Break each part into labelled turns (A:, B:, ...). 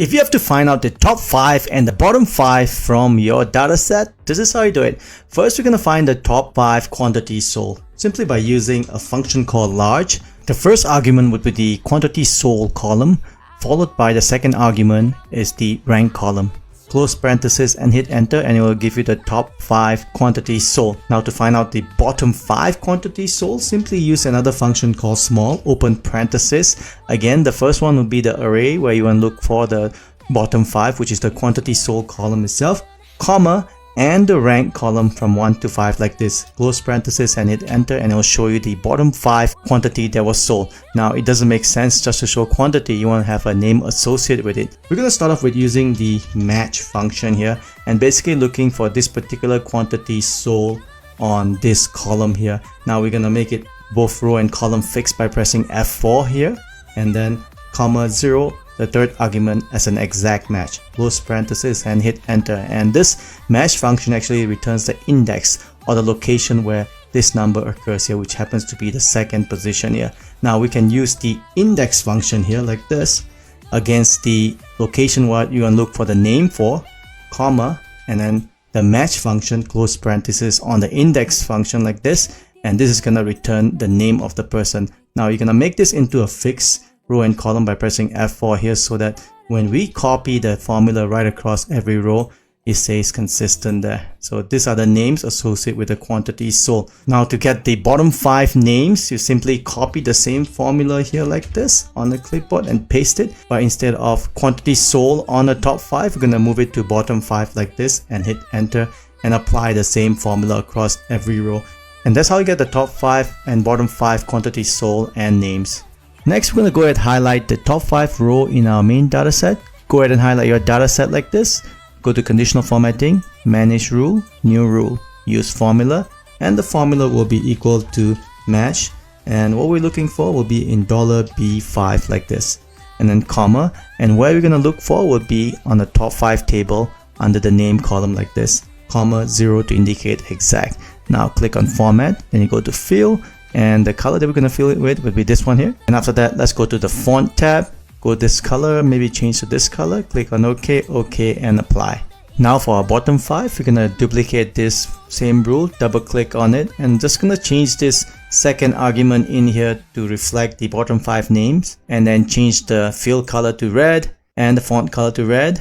A: If you have to find out the top 5 and the bottom 5 from your dataset, this is how you do it. First, we're going to find the top 5 quantities sold simply by using a function called large. The first argument would be the quantity sold column, followed by the second argument is the rank column. Close parenthesis and hit enter and it will give you the top 5 quantities sold. Now to find out the bottom 5 quantities sold, simply use another function called small, open parenthesis. Again, the first one would be the array where you want to look for the bottom 5, which is the quantity sold column itself, comma, and the rank column from 1 to 5 like this. Close parenthesis and hit enter and it will show you the bottom 5 quantity that was sold. Now it doesn't make sense just to show quantity, you want to have a name associated with it. We're going to start off with using the match function here and basically looking for this particular quantity sold on this column here. Now we're going to make it both row and column fixed by pressing F4 here and then comma 0, the third argument as an exact match. Close parenthesis and hit enter, and this match function actually returns the index or the location where this number occurs here, which happens to be the second position here. Now we can use the index function here like this against the location what you want to look for the name for, comma, and then the match function, close parenthesis, on the index function like this, and this is going to return the name of the person. Now you're going to make this into a fixed row and column by pressing F4 here so that when we copy the formula right across every row, it stays consistent there. So these are the names associated with the quantity sold. Now to get the bottom 5 names, you simply copy the same formula here like this on the clipboard and paste it. But instead of quantity sold on the top 5, we're going to move it to bottom 5 like this and hit enter and apply the same formula across every row. And that's how you get the top 5 and bottom 5 quantities sold and names. Next, we're going to go ahead and highlight the top 5 row in our main dataset. Go ahead and highlight your dataset like this. Go to conditional formatting, manage rule, new rule, use formula, and the formula will be equal to match. And what we're looking for will be in $B5 like this. And then comma, and where we're going to look for will be on the top 5 table under the name column like this, comma 0 to indicate exact. Now click on format, then you go to fill. And the color that we're going to fill it with would be this one here. And after that, let's go to the font tab, go this color, maybe change to this color, click on OK, OK, and apply. Now for our bottom 5, we're going to duplicate this same rule, double click on it, and just going to change this second argument in here to reflect the bottom 5 names, and then change the fill color to red and the font color to red,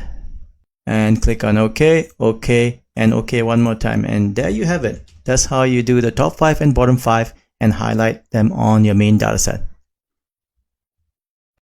A: and click on OK, OK, and OK one more time. And there you have it. That's how you do the top 5 and bottom 5 and highlight them on your main dataset.